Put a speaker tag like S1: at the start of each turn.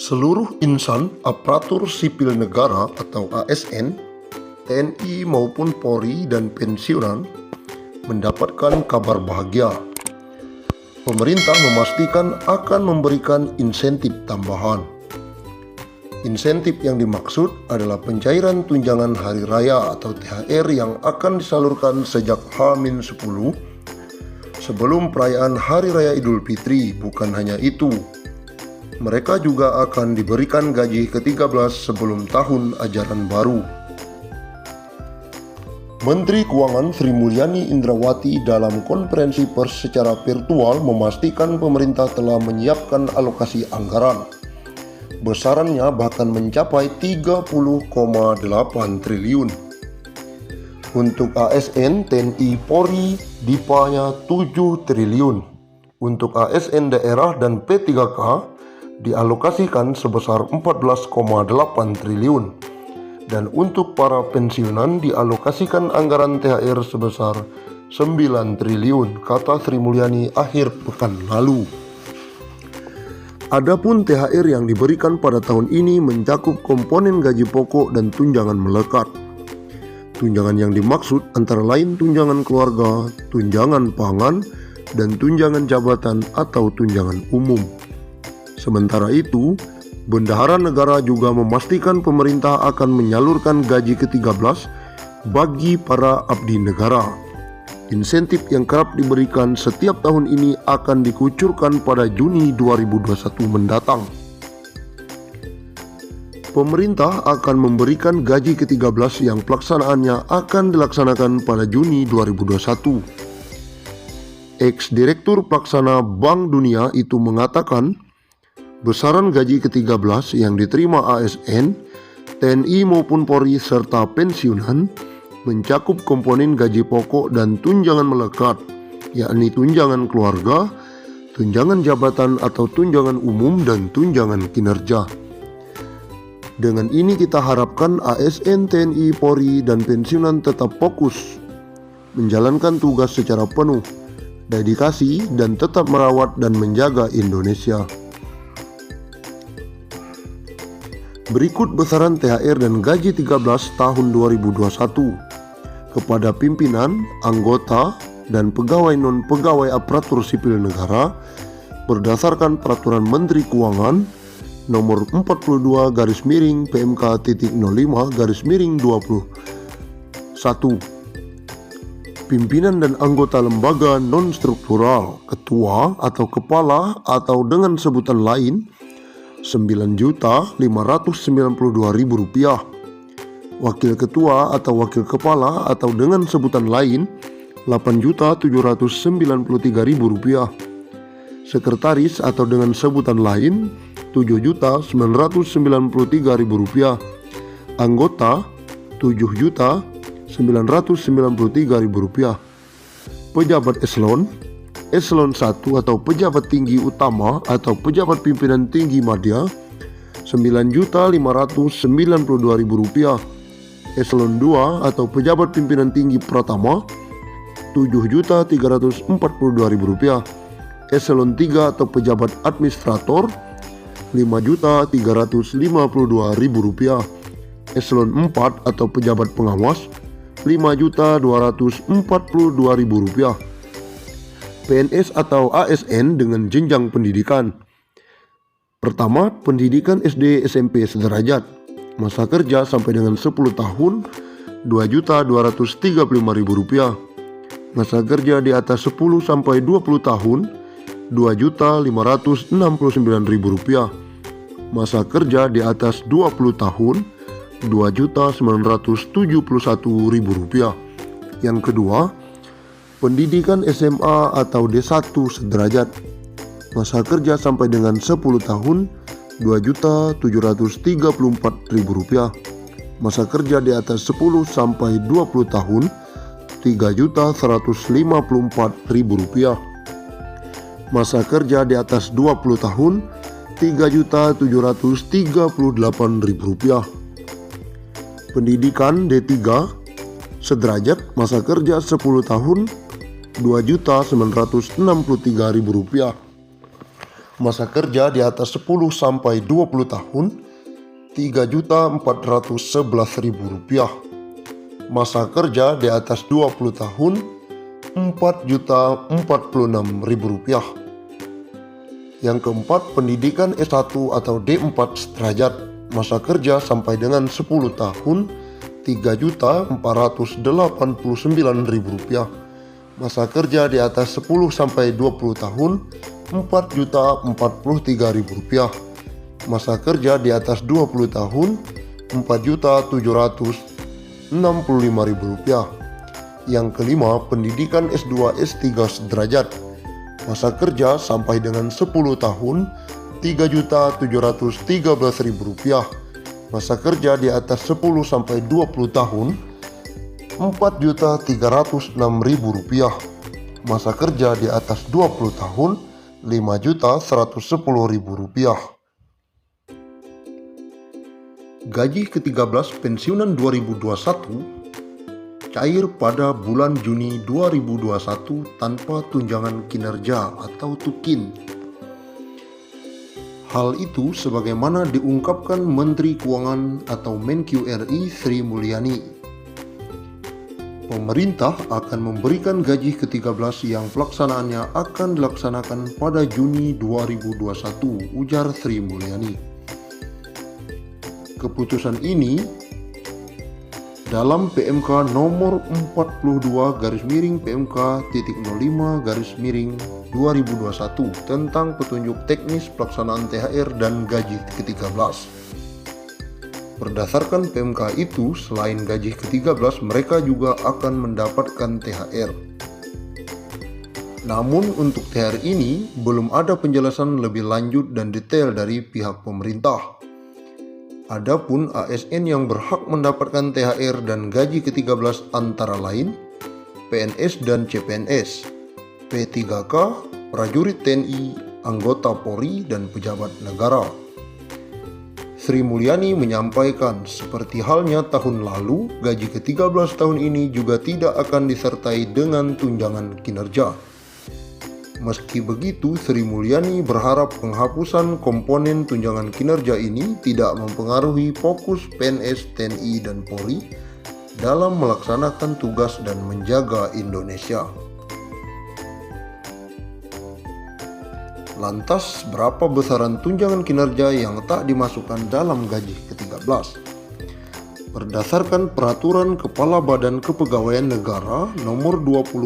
S1: Seluruh insan aparatur sipil negara atau ASN, TNI maupun Polri dan pensiunan mendapatkan kabar bahagia. Pemerintah memastikan akan memberikan insentif tambahan. Insentif yang dimaksud adalah pencairan tunjangan hari raya atau THR yang akan disalurkan sejak H-10 sebelum perayaan Hari Raya Idul Fitri. Bukan hanya itu, mereka juga akan diberikan gaji ke-13 sebelum tahun ajaran baru. Menteri Keuangan Sri Mulyani Indrawati dalam konferensi pers secara virtual memastikan pemerintah telah menyiapkan alokasi anggaran. Besarannya bahkan mencapai 30,8 triliun. Untuk ASN, TNI, Polri, DIPA-nya 7 triliun. Untuk ASN daerah dan P3K dialokasikan sebesar 14,8 triliun. Dan untuk para pensiunan dialokasikan anggaran THR sebesar 9 triliun, kata Sri Mulyani akhir pekan lalu. Adapun THR yang diberikan pada tahun ini mencakup komponen gaji pokok dan tunjangan melekat. Tunjangan yang dimaksud antara lain tunjangan keluarga, tunjangan pangan, dan tunjangan jabatan atau tunjangan umum. Sementara itu, Bendahara Negara juga memastikan pemerintah akan menyalurkan gaji ke-13 bagi para abdi negara. Insentif yang kerap diberikan setiap tahun ini akan dikucurkan pada Juni 2021 mendatang. Pemerintah akan memberikan gaji ke-13 yang pelaksanaannya akan dilaksanakan pada Juni 2021. Ex-Direktur Pelaksana Bank Dunia itu mengatakan, besaran gaji ke-13 yang diterima ASN, TNI maupun Polri serta pensiunan mencakup komponen gaji pokok dan tunjangan melekat, yakni tunjangan keluarga, tunjangan jabatan atau tunjangan umum, dan tunjangan kinerja. Dengan ini kita harapkan ASN, TNI, Polri, dan pensiunan tetap fokus menjalankan tugas secara penuh, dedikasi, dan tetap merawat dan menjaga Indonesia. Berikut besaran THR dan gaji 13 tahun 2021 kepada pimpinan, anggota, dan pegawai non-pegawai aparatur sipil negara berdasarkan Peraturan Menteri Keuangan Nomor 42/PMK.05/21. Pimpinan dan anggota lembaga non-struktural, ketua atau kepala atau dengan sebutan lain Rp9.592.000, wakil ketua atau wakil kepala atau dengan sebutan lain Rp8.793.000, sekretaris atau dengan sebutan lain Rp7.993.000, anggota Rp7.993.000, pejabat eselon 1 atau pejabat tinggi utama atau pejabat pimpinan tinggi madya Rp9.592.000, eselon 2 atau pejabat pimpinan tinggi pratama Rp7.342.000, eselon 3 atau pejabat administrator Rp5.352.000, eselon 4 atau pejabat pengawas Rp5.242.000. PNS atau ASN dengan jenjang pendidikan. Pertama, pendidikan SD SMP sederajat, masa kerja sampai dengan 10 tahun Rp2.235.000, masa kerja di atas 10 sampai 20 tahun Rp2.569.000, masa kerja di atas 20 tahun Rp2.971.000. Yang kedua, pendidikan SMA atau D1 sederajat, masa kerja sampai dengan 10 tahun Rp2.734.000, masa kerja di atas 10 sampai 20 tahun Rp3.154.000, masa kerja di atas 20 tahun Rp3.738.000. Pendidikan D3 sederajat, masa kerja 10 tahun Rp2.963.000. Masa kerja di atas 10 sampai 20 tahun Rp3.411.000. Masa kerja di atas 20 tahun Rp4.046.000. Yang keempat, pendidikan S1 atau D4 sederajat. Masa kerja sampai dengan 10 tahun Rp3.489.000. Masa kerja di atas 10 sampai 20 tahun Rp4.043.000. Masa kerja di atas 20 tahun Rp4.765.000. Yang kelima, pendidikan S2 S3 sederajat. Masa kerja sampai dengan 10 tahun Rp3.713.000. Masa kerja di atas 10 sampai 20 tahun Rp4.306.000. Masa kerja di atas 20 tahun Rp5.110.000. Gaji ke-13 pensiunan 2021 cair pada bulan Juni 2021 tanpa tunjangan kinerja atau TUKIN. Hal itu sebagaimana diungkapkan Menteri Keuangan atau Menq RI Sri Mulyani. Pemerintah akan memberikan gaji ke-13 yang pelaksanaannya akan dilaksanakan pada Juni 2021, ujar Sri Mulyani. Keputusan ini dalam PMK nomor 42/PMK.05/2021 tentang petunjuk teknis pelaksanaan THR dan gaji ke-13. Berdasarkan PMK itu, selain gaji ke-13, mereka juga akan mendapatkan THR. Namun untuk THR ini belum ada penjelasan lebih lanjut dan detail dari pihak pemerintah. Adapun ASN yang berhak mendapatkan THR dan gaji ke-13 antara lain PNS dan CPNS, P3K, prajurit TNI, anggota Polri, dan pejabat negara. Sri Mulyani menyampaikan, seperti halnya tahun lalu, gaji ke-13 tahun ini juga tidak akan disertai dengan tunjangan kinerja. Meski begitu, Sri Mulyani berharap penghapusan komponen tunjangan kinerja ini tidak mempengaruhi fokus PNS, TNI, dan Polri dalam melaksanakan tugas dan menjaga Indonesia. Lantas, berapa besaran tunjangan kinerja yang tak dimasukkan dalam gaji ke-13? Berdasarkan Peraturan Kepala Badan Kepegawaian Negara Nomor 20